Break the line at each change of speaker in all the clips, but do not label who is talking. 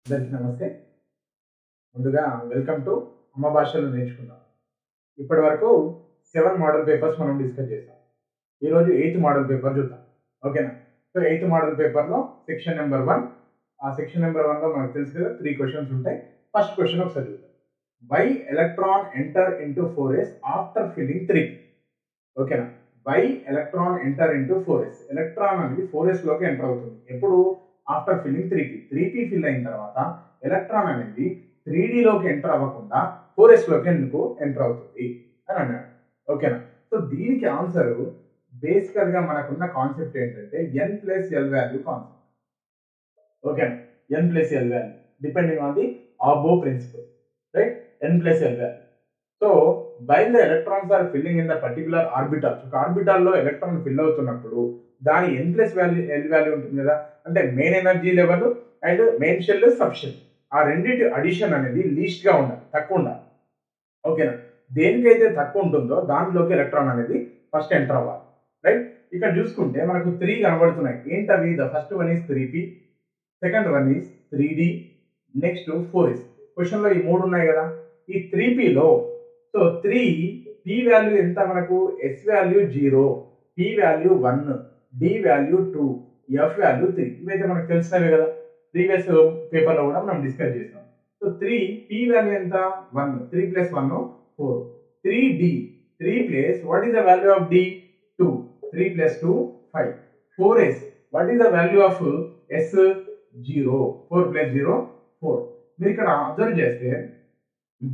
అందరికీ నమస్తే. ముందుగా వెల్కమ్ టు అమ్మ భాషలో నేర్చుకుందాం. ఇప్పటి వరకు 7 మోడల్ పేపర్స్ మనం డిస్కస్ చేసాం. ఈరోజు 8th మోడల్ పేపర్ చూద్దాం. ఓకేనా? సో 8th మోడల్ పేపర్లో సెక్షన్ నెంబర్ 1. ఆ సెక్షన్ నెంబర్ 1లో మనకు తెలుసు కదా 3 క్వశ్చన్స్ ఉంటాయి. ఫస్ట్ క్వశ్చన్ ఒకసారి చూద్దాం. Why electron enter into 4s after filling 3p. ఓకేనా? Why electron enter into 4s. Electron అనేది 4s లోకి ఎంటర్ అవుతుంది. ఎప్పుడు? After filling 3p. 3p fill అయిన తర్వాత ఎలక్ట్రాన్ అనేది 3d లోకి ఎంటర్ అవ్వకుండా 4s లోకి ఎందుకు ఎంటర్ అవుతుంది అని అన్నాడు. ఓకేనా? సో దీనికి ఆన్సర్ బేసికల్ గా మనకున్న కాన్సెప్ట్ ఏంటంటే n+l వాల్యూ కాన్సెప్ట్. ఓకేనా? n+l value depending on the above principle, right? n+l value. So while the electrons are filling in the particular orbital. ఒక ఆర్బిటల్ లో ఎలక్ట్రాన్ ఫిల్ అవుతున్నప్పుడు దాని n+l వాల్యూ ఉంటుంది కదా, అంటే main energy level and main shell sub shell, ఆ రెండింటి addition అనేది లీస్ట్ గా ఉండాలి, తక్కువ ఉండాలి. ఓకేనా? దేనికైతే తక్కువ ఉంటుందో దాంట్లోకి ఎలక్ట్రాన్ అనేది ఫస్ట్ ఎంటర్ అవ్వాలి, రైట్? ఇక్కడ చూసుకుంటే మనకు 3 కనబడుతున్నాయి. ఏంటవి? The first one is 3p, second one is 3d, next 4s. Question లో ఈ 3 ఉన్నాయి కదా. ఈ 3p లో సో 3 p వాల్యూ ఎంత మనకు? s value 0, p value 1, d value 2, f value 3. ఇవైతే మనకు తెలిసినవే కదా, ప్రీవియస్ పేపర్ లో కూడా మనం డిస్కస్ చేసాం. సో 3 p వాల్యూ ఎంత? 1, 3 + 1 4. 3d, 3 place what is the value of d? 2, 3 + 2 5. 4s what is the value of s? 0, 4 + 0 4. మీరు ఇక్కడ అబ్జర్వ్ చేస్తే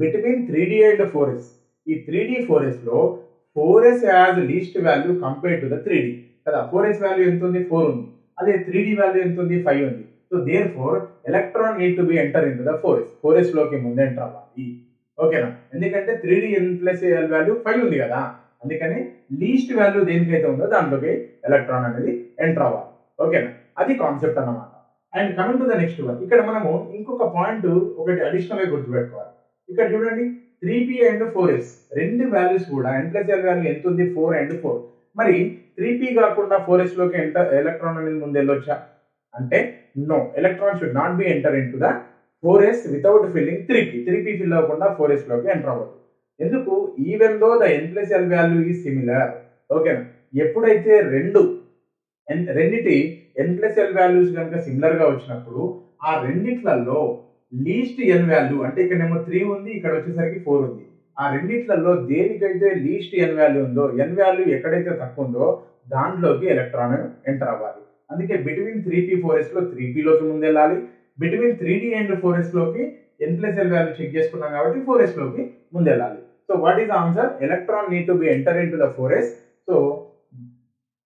బిట్వీన్ 3d అండ్ 4s, ఈ 3d 4s లో 4s has least value compared to the 3d కదా. 4s value ఎంత ఉంది? 4 ఉంది. అదే 3d వాల్యూ ఎంత ఉంది? 5 ఉంది. So there four electron need to be enter in to the 4s. 4s లోకి ముందు ఎంటర్ అవ్వాలి. ఓకేనా? ఎందుకంటే 3d n+l వాల్యూ 5 ఉంది కదా, అందుకని లీస్ట్ వాల్యూ దేనికైతే ఉందో దాంట్లోకి ఎలక్ట్రాన్ అనేది ఎంటర్ అవ్వాలి. ఓకేనా? అది కాన్సెప్ట్ అన్నమాట. And coming to the next one, ఇక్కడ మనము ఇంకొక పాయింట్ ఒకటి అడిషనల్ గా గుర్తుపెట్టుకోవాలి. ఇక్కడ చూడండి 3p అండ్ 4s రెండు వాల్యూస్ కూడా n+l వాల్యూ ఎంత ఉంది? 4 అండ్ 4. మరి 3p కాకుండా 4s లోకి ఎలక్ట్రాన్ అనేది ముందు వెళ్ళొచ్చా అంటే no, electron should not be enter in to the 4s without filling 3p. 3p fill అవ్వకుండా 4s లోకి ఎంటర్ అవ్వదు. ఎందుకు? Even though the n+l value is similar. ఓకేనా? ఎప్పుడైతే రెండిటి n+l వాల్యూస్ కనుక సిమిలర్ గా వచ్చినప్పుడు ఆ రెండిట్లలో లీస్ట్ n వాల్యూ, అంటే ఇక్కడేమో 3 ఉంది, ఇక్కడ వచ్చేసరికి 4 ఉంది. ఆ రెండిట్లలో దేనికైతే లీస్ట్ n వాల్యూ ఉందో, n వాల్యూ ఎక్కడైతే తక్కువ ఉందో దాంట్లోకి ఎలక్ట్రాన్ ఎంటర్ అవ్వాలి. అందుకే బిట్వీన్ 3p 4s లో 3p లోకి ముందు వెళ్ళాలి, బిట్వీన్ 3d అండ్ 4s లోకి n+l వాల్యూ చెక్ చేసుకున్నాం కాబట్టి 4s లోకి ముందు వెళ్ళాలి. So what is the answer? Electron need to be enter in to the 4s. So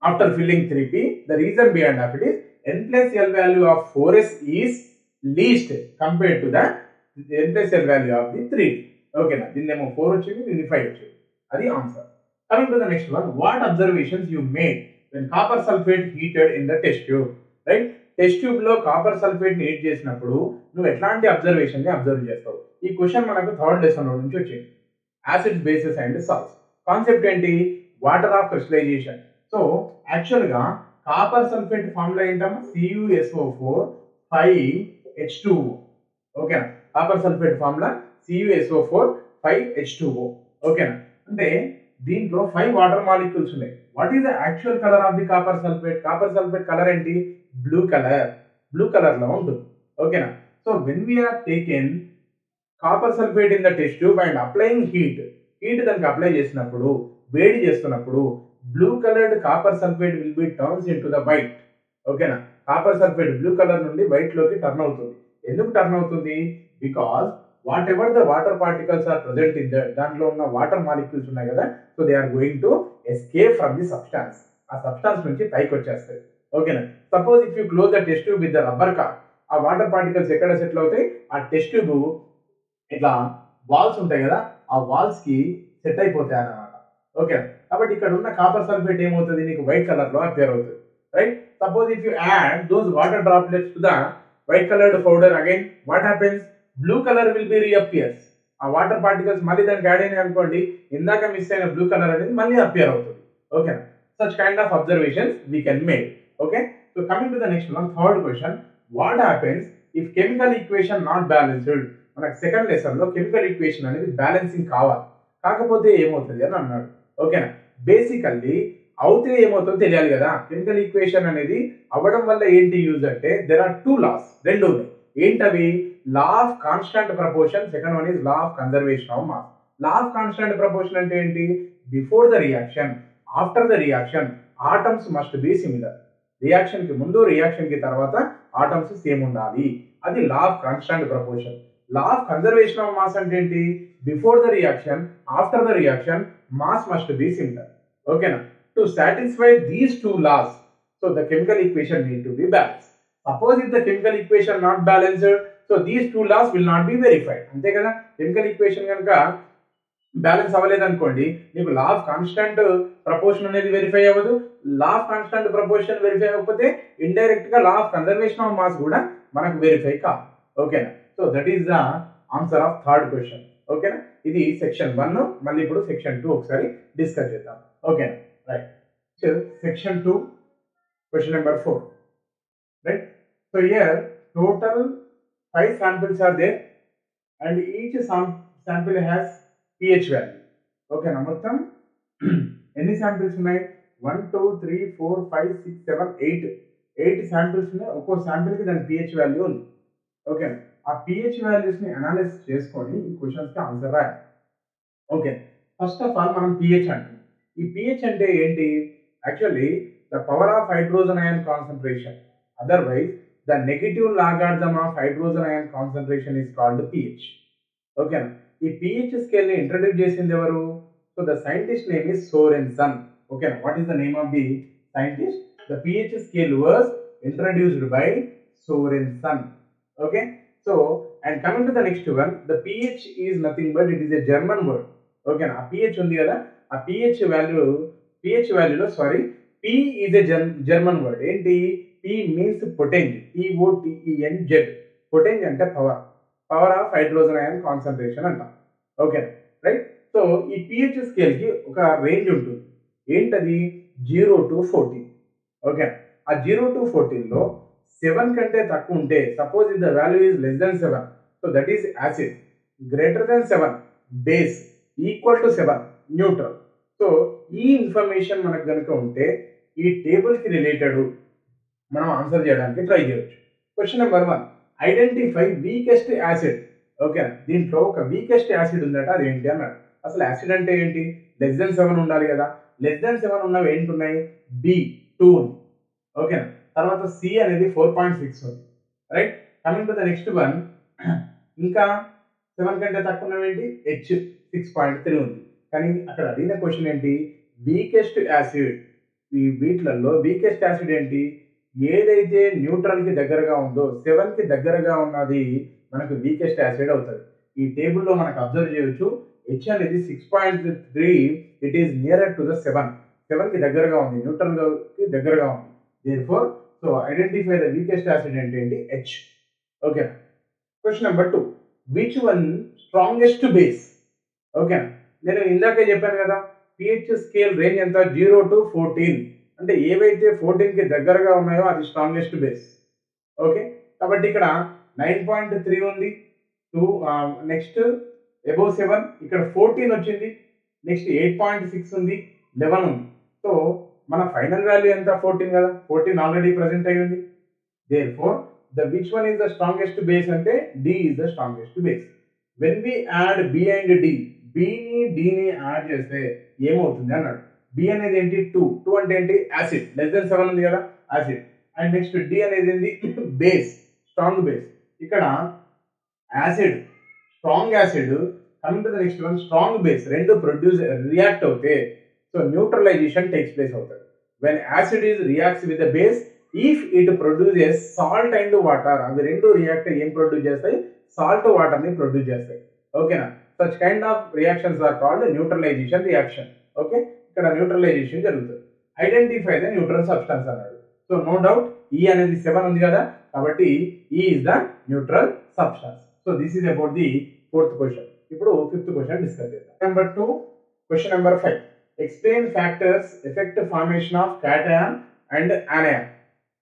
after filling 3p, the reason behind of it is n+l value of 4s is least compared to the n+l value of the 3d. Okay na, దీన్నేమో 4 వచ్చింది, దీన్ని 5 వచ్చింది. అది answer. Coming to the next one, what observations you made when copper sulfate heated in the test tube? Right? Test tube లో copper sulphate ని heat చేసినప్పుడు నువ్వు ఎట్లాంటి observation ని అబ్జర్వ్ చేస్తావు? ఈ క్వశ్చన్ మనకు థర్డ్ లెసన్ నుంచి వచ్చింది. Acids, bases and salts. Concept ఏంటి? Water of crystallisation. So actual గా కాపర్ సల్ఫేట్ ఫార్ములా ఏంటమ్మా? CuSO4 5H2O. ఓకేనా? Copper sulphate formula CuSO4 5H2O. ఓకేనా? అంటే దీంట్లో 5 వాటర్ మాలిక్యూల్స్ ఉన్నాయి. What is the actual colour of the copper sulphate? Copper sulphate colour ఏంటి? Blue colour. Blue colour లో ఉంటుంది. ఓకేనా? So when we are taken copper sulphate in the test tube and applying heat దానికి apply చేసినప్పుడు, వేడి చేస్తున్నప్పుడు blue coloured copper sulphate will be turns into the white. ఓకేనా? Copper sulphate blue colour నుండి white లోకి టర్న్ అవుతుంది. ఎందుకు turn అవుతుంది? Because whatever the water particles are present in దాంట్లో ఉన్న వాటర్ మాలిక్యూల్స్ ఉన్నాయి కదా, so they are going to escape from the substance. ఆ సబ్స్టాన్స్ నుంచి పైకి వచ్చేస్తాయి. ఓకేనా? Suppose if you close the test tube with the rubber cap, ఆ వాటర్ పార్టికల్స్ ఎక్కడ సెటిల్ అవుతాయి? ఆ టెస్ట్ ట్యూబ్ ఇట్లా వాల్స్ ఉంటాయి కదా, ఆ వాల్స్ కి సెట్ అయిపోతాయి అన్నమాట. ఓకే, కాబట్టి ఇక్కడ ఉన్న కాపర్ సల్ఫేట్ ఏమవుతుంది? నీకు వైట్ కలర్ లో అపియర్ అవుతుంది, right? Suppose if you add those water droplets to the white coloured powder, again what happens? Blue colour will be reappears. ఆ వాటర్ పార్టికల్స్ మళ్ళీ దానికి యాడ్ అయినాయి అనుకోండి, ఇందాక మిస్ అయిన బ్లూ కలర్ అనేది మళ్ళీ అపియర్ అవుతుంది. Okay, such kind of observations we can make. Okay, so coming to the next one, third question, what happens if chemical equation not balanced, మనకు సెకండ్ లెసన్ లో chemical equation అనేది balancing కావాలి, కాకపోతే ఏమవుతుంది అని అన్నాడు. ఓకేనా, బేసికల్లీ అవుతే ఏమవుతుందో తెలియాలి కదా. కెమికల్ ఈక్వేషన్ అనేది అవ్వడం వల్ల ఏంటి యూజ్ అంటే దెర్ ఆర్ టూ లాస్, రెండు ఉన్నాయి. ఏంటవి? Law of constant proportion, second one is law of conservation of mass. Law of constant proportion అంటే ఏంటి? Before the reaction, after the reaction atoms must be similar. Reaction కి ముందు, reaction కి తర్వాత atoms same ఉండాలి. అది law of constant proportion. Law of conservation of mass అంటే ఏంటి? Before the reaction, after the reaction mass must be similar. ఓకేనా? To satisfy these two laws, so the chemical equation need to be balanced. Suppose if the chemical equation not balanced, so these two laws will not be verified. అంతే కదా, chemical equation కనుక balance అవ్వలేదు అనుకోండి, మీకు లా of constant proportion అనేది verify అవ్వదు. లా of constant proportion verify అవ్వకపోతే indirect గా లా ఆఫ్ కన్జర్వేషన్ ఆఫ్ మాస్ కూడా మనకు వెరిఫై కాదు. ఓకేనా, so that is the answer of third question. ఓకేనా, ఇది సెక్షన్ 1. మళ్ళీ ఇప్పుడు సెక్షన్ 2 ఒకసారి డిస్కస్ చేద్దాం. ఓకేనా, right. So section 2 question number 4, right? So here total 5 samples are there and each sample has pH value. Okay, na మొత్తం ఎన్ని samples ఉన్నాయి? 1 2 3 4 5 6 7 8 samples ఉన్నాయి. ఒక్కో sample కి దాని pH వాల్యూ ఉంది. ఓకే, ఆ pH వాల్యూస్ ని అనాలిసిస్ చేసుకొని ఈ క్వశ్చన్స్ కి ఆన్సర్ రాయాలి. ఓకే, ఫస్ట్ ఆఫ్ ఆల్ మనం pH అంటాం. ఈ pH అంటే ఏంటి? Actually the power of hydrogen ion concentration, otherwise the negative logarithm of hydrogen ion concentration is called pH. Okay, ఈ pH scale ని ఇంట్రడ్యూస్ చేసింది ఎవరు? So the scientist name is Sorensen. Okay, what is the name of the scientist? The pH scale was introduced by Sorensen. Okay, so and coming to the next one, the pH is nothing but it is a German word. Okay, ఆ pH ఉంది కదా, ఆ pH వాల్యూలో sorry P is a German word. ఏంటి? P means potential. POTENZ. Potential అంటే power of hydrogen ion concentration అంటాం. Okay, right. So ఈ pH scale కి ఒక రేంజ్ ఉంటుంది. ఏంటది? 0 to 14. ఓకే, ఆ 0 to 14 లో 7 కంటే తక్కువ ఉంటే, suppose if the value is less than 7, so that is acid. Greater than 7 base, equal to 7 neutral. So ఈ ఇన్ఫర్మేషన్ మనకు కనుక ఉంటే ఈ టేబుల్ కి రిలేటెడ్ మనం ఆన్సర్ చేయడానికి ట్రై చేయొచ్చు. Question number 1, identify weakest acid. Okay, దీంట్లో ఒక వీకెస్ట్ యాసిడ్ ఉందట, అది ఏంటి అన్నాడు. అసలు యాసిడ్ అంటే ఏంటి? లెస్ దెన్ 7 ఉండాలి కదా. లెస్ దెన్ 7 ఉన్నవి ఏంటి ఉన్నాయి? B2 ఉంది. ఓకేనా, తర్వాత C అనేది 4.6 ఉంది. Right, coming to the next one, ఇంకా 7 కంటే తక్కువ ఉన్నవి ఏంటి? H 6.3 ఉంది. కానీ అక్కడ అడిగిన క్వశ్చన్ ఏంటి? Weakest acid. ఈ వీటిలలో వీకెస్ట్ యాసిడ్ ఏంటి? ఏదైతే న్యూట్రల్ కి దగ్గరగా ఉందో, 7 కి దగ్గరగా ఉన్నది మనకు వీకెస్ట్ యాసిడ్ అవుతుంది. ఈ టేబుల్లో మనకు అబ్జర్వ్ చేయొచ్చు, H అనేది 6.3, it is nearer to the 7 కి దగ్గరగా ఉంది, న్యూట్రల్ కి దగ్గరగా ఉంది. Therefore so identify the weakest acid ఏంటి? H. Okay, question number 2, which one strongest base? Okay, నేను ఇందాకే చెప్పాను కదా, pH స్కేల్ రేంజ్ ఎంత? 0 to 14. అంటే ఏవైతే 14 కి దగ్గరగా ఉన్నాయో అది స్ట్రాంగెస్ట్ బేస్. ఓకే, కాబట్టి ఇక్కడ 9.3 ఉంది, నెక్స్ట్ అబోవ్ 7, ఇక్కడ 14 వచ్చింది, నెక్స్ట్ 8.6 ఉంది, 11 ఉంది. సో మన ఫైనల్ వాల్యూ ఎంత? 14 కదా, 14 ఆల్రెడీ ప్రెసెంట్ అయి ఉంది. Therefore the which one is the strongest base అంటే D is the strongest base. When we add B and D, బిని డిని యాడ్ చేస్తే ఏమవుతుంది అన్నాడు. బి అనేది ఏంటి? 2 అంటే ఏంటి? యాసిడ్. లెస్ దెన్ 7 ఉంది కదా, యాసిడ్. అండ్ నెక్స్ట్ డి అనేది ఏంటి? Base, strong base. ఇక్కడ acid, strong acid, coming to the next one strong base, రెండు ప్రొడ్యూస్ రియాక్ట్ అవుతే సో న్యూట్రలైజేషన్ టేక్స్ ప్లేస్ అవుతుంది. When acid is reacts with the base, if it produces salt and water, అవి రెండు react ఏం produce చేస్తాయి? Salt water ని produce చేస్తాయి. ఓకేనా, such kind of reactions are called neutralization reaction. Okay, ఇక్కడ neutralisation జరుగుతుంది. ఐడెంటిఫై ద న్యూట్రల్ సబ్స్టెన్స్ అన్నాడు. సో నో డౌట్ E అనేది 7 ఉంది కదా, కాబట్టి E is the neutral substance. So this is about the 4th question. ఇప్పుడు 5th question డిస్కస్ చేద్దాం. Number 2, question number 5, explain factors effect formation of cation and anion.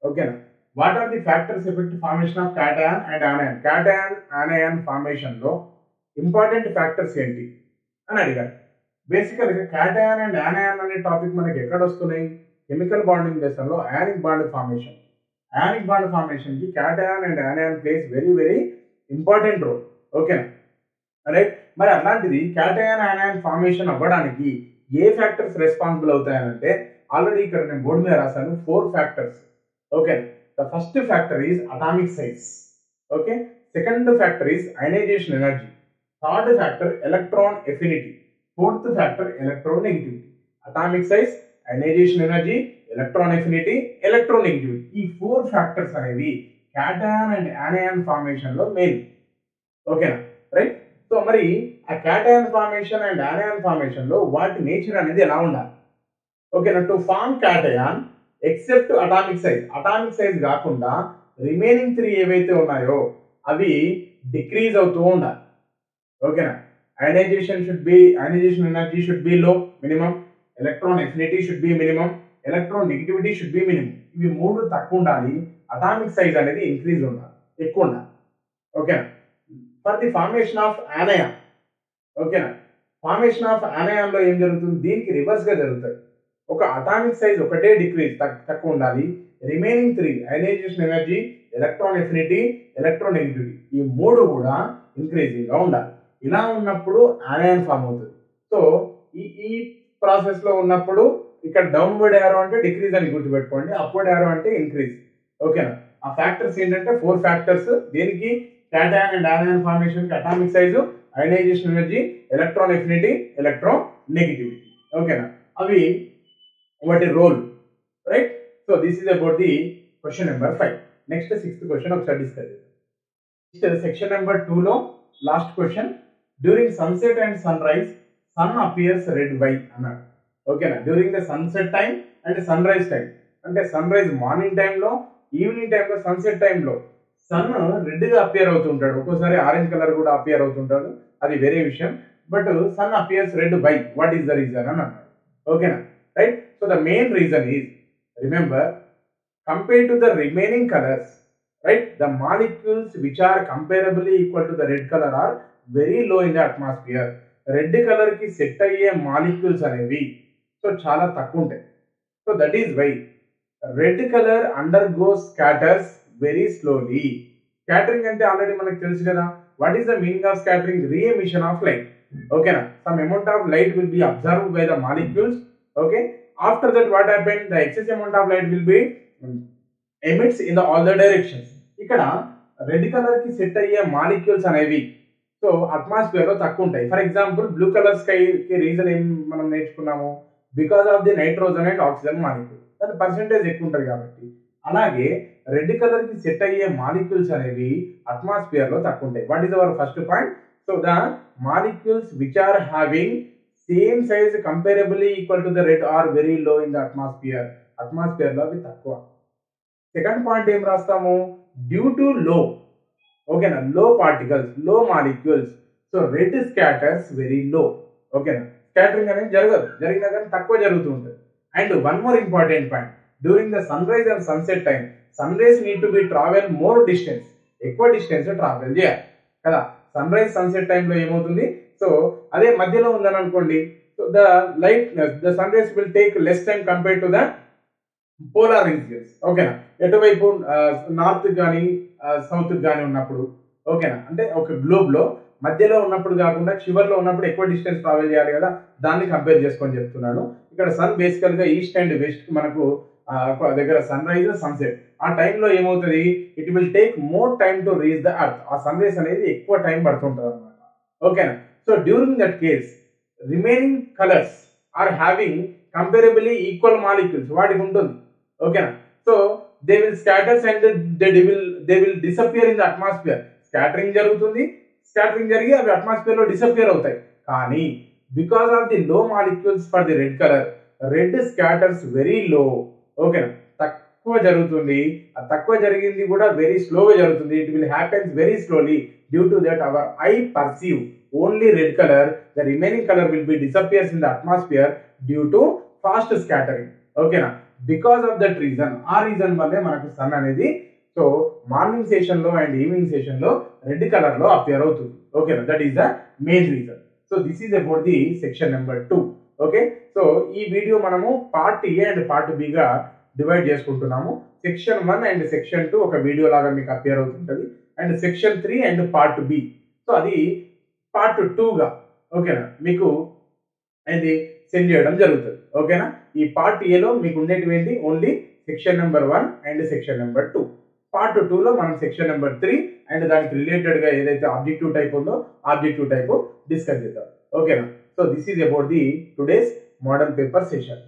ఓకేనా, what are the factors effect formation of cation and anion? Cation anion formation లో important factors ఏంటి అని అడిగారు. బేసికల్గా cation and ఆనయాన్ అనే topic మనకి ఎక్కడ వస్తున్నాయి? కెమికల్ బాండింగ్ దశలో ionic bond formation. Ionic bond formation కి cation and anion plays very very important role. ఓకేనా, రైట్. మరి అలాంటిది క్యాటయాన్ ఆనయాన్ ఫార్మేషన్ అవ్వడానికి ఏ ఫ్యాక్టర్స్ రెస్పాన్సిబుల్ అవుతాయనంటే, ఆల్రెడీ ఇక్కడ నేను బోర్డు మీద రాశాను 4 factors. Okay, the first factor is atomic size. Okay, second factor is ionisation energy. Third factor electron affinity. Fourth factor electronegativity. Atomic size, ionisation energy, electron affinity, electronegativity. ఈ 4 factors అనేవి cation and anion formation లో main. ఓకేనా, right. So మరి ఆ cation formation and anion formation లో వాటి nature అనేది ఎలా ఉండాలి? ఓకేనా, to form cation except atomic size, atomic size కాకుండా రిమైనింగ్ 3 ఏవైతే ఉన్నాయో అవి డిక్రీజ్ అవుతూ ఉండాలి. ఓకేనా, ionisation energy should be low minimum, electron affinity should be minimum, electron negativity should be minimum. ఇవి 3 తక్కువ ఉండాలి, అటామిక్ సైజ్ అనేది ఇంక్రీజ్ ఉండాలి, ఎక్కువ ఉండాలి. ఓకేనా, ఫర్ ది ఫార్మేషన్ ఆఫ్ ఆనయాన్. ఓకేనా, ఫార్మేషన్ ఆఫ్ ఆనయాన్ లో ఏం జరుగుతుంది? దీనికి రివర్స్ గా జరుగుతుంది. ఒక అటామిక్ సైజ్ ఒకటే డిక్రీజ్ తక్కువ ఉండాలి, remaining 3 ionisation energy, electron affinity, electron negativity ఈ 3 కూడా ఇంక్రీజింగ్ గా ఉండాలి. ఇలా ఉన్నప్పుడు ఆనయాన్ ఫామ్ అవుతుంది. సో ఈ ప్రాసెస్ లో ఉన్నప్పుడు ఇక్కడ డౌన్వర్డ్ యారో అంటే డిక్రీజ్ అని గుర్తుపెట్టుకోండి, అప్వర్డ్ యారో అంటే ఇంక్రీజ్. ఓకేనా, ఆ ఫ్యాక్టర్స్ ఏంటంటే 4 ఫ్యాక్టర్స్. దేనికి? క్యాటయాన్ అండ్ ఆనయాన్ ఫార్మేషన్ కి atomic size, ionisation energy, electron affinity, electron negativity. ఓకేనా, అవి వాటి role, right. So this is about the question number 5. Next 6th question ఒకసారి డిస్కస్ చేద్దాం. సెక్షన్ నెంబర్ 2 లో last question, during sunset and sunrise sun appears red why అన్నాడు. ఓకేనా, during the sunset time and sunrise time, అంటే sunrise morning టైంలో, evening టైంలో, sunset టైంలో sun red గా అపియర్ అవుతుంటాడు, ఒక్కోసారి ఆరెంజ్ కలర్ కూడా అపియర్ అవుతుంటాడు, అది వేరే విషయం. But sun appears red why, what is the reason అని అన్నాడు. ఓకేనా, right. So the main reason is, remember, compared to the remaining colors, right, the molecules which are comparably equal to the red color are very low in the atmosphere. Red colour కి set అయ్యే molecules అనేవి so చాలా తక్కువ ఉంటాయి. So that is why red colour undergoes scatters very slowly. Scattering అంటే already మనకు తెలుసు కదా. What is the meaning of scattering? Reemission of light. ఓకేనా, some amount of light will be observed by the molecules. Okay, after that what happen? The excess amount of light will be emits in the all the directions. ఇక్కడ red colour కి set అయ్యే molecules అనేవి so atmosphere లో తక్కువ ఉంటాయి. For example blue colour sky కి reason ఏం మనం నేర్చుకున్నాము? Because of the nitrogen and oxygen molecule, దాని పర్సెంటేజ్ ఎక్కువ ఉంటుంది కాబట్టి. అలాగే రెడ్ కలర్ కి సెట్ అయ్యే మాలిక్యూల్స్ అనేవి అట్మాస్ఫియర్ లో తక్కువ ఉంటాయి. What is our first point? So the molecules which are having same size comparably equal to the red are very low in the atmosphere. Atmosphere లో అవి తక్కువ. సెకండ్ పాయింట్ ఏం రాస్తాము? డ్యూ టు లో, ఓకేనా, లో పార్టికల్స్, లో molecules, so red scatters very లో. ఓకేనా, స్కాటరింగ్ అనేది జరగదు, జరిగినా కానీ తక్కువ జరుగుతూ ఉంటుంది. And one more important point, during the sun rise and sunset time sun rays need to be travel more distance, ఎక్కువ డిస్టెన్స్ ట్రావెల్ చేయాలి కదా. సన్ రైజ్ సన్సెట్ టైంలో ఏమవుతుంది? సో అదే మధ్యలో ఉందని అనుకోండి, so the light the sun rays will take less time compare to the polar regions. ఓకేనా, ఎటువైపు నార్త్ కానీ సౌత్ కానీ ఉన్నప్పుడు, ఓకేనా, అంటే ఒక గ్లోబ్ లో మధ్యలో ఉన్నప్పుడు కాకుండా చివర్లో ఉన్నప్పుడు ఎక్కువ డిస్టెన్స్ ట్రావెల్ చేయాలి కదా, దాన్ని కంపేర్ చేసుకొని చెప్తున్నాను. ఇక్కడ సన్ బేసికల్ గా ఈస్ట్ అండ్ వెస్ట్ మనకు దగ్గర సన్ రైజ్ సన్సెట్, ఆ టైంలో ఏమవుతుంది? It will take more time to reach the earth. ఆ సన్ రైజ్ అనేది ఎక్కువ టైం పడుతుంటది అనమాట. ఓకేనా, so during that case remaining colours are having comparably equal molecules, వాటికి ఉంటుంది. ఓకేనా, so they will scatters and they will disappear in the atmosphere. Scattering జరుగుతుంది, స్కాటరింగ్ జరిగి అవి అట్మాస్ఫియర్ లో డిసపియర్ అవుతాయి. కానీ because of the low molecules for the red colour, red scatters very లో. ఓకేనా, తక్కువ జరుగుతుంది. ఆ తక్కువ జరిగింది కూడా వెరీ స్లోగా జరుగుతుంది. It will happens very slowly. Due to that hour I perceive only red colour, the remaining colour will be disappears in the atmosphere due to fast scattering. ఓకేనా, బికాస్ ఆఫ్ దట్ రీజన్, ఆ reason వల్లే మనకు sun అనేది so morning session లో and evening session లో red colour లో appear అవుతుంది. ఓకేనా, that is the main reason. So this is about the section number 2. Okay, so ఈ వీడియో మనము part A and part B గా డివైడ్ చేసుకుంటున్నాము. సెక్షన్ 1 అండ్ సెక్షన్ 2 ఒక వీడియో లాగా మీకు అపియర్ అవుతుంటది, and section 3 and part B so అది part 2 గా ఓకేనా మీకు అది సెండ్ చేయడం జరుగుతుంది. ఓకేనా, ఈ పార్ట్ ఏలో మీకు ఉండేటివి ఏంటి, only section number 1 and section number 2. Part 2 లో మనం సెక్షన్ నెంబర్ 3 అండ్ దానికి రిలేటెడ్ గా ఏదైతే ఆబ్జెక్టివ్ టైప్ ఉందో ఆబ్జెక్టివ్ టైప్ డిస్కస్ చేద్దాం. ఓకేనా, so this is about the today's model paper session.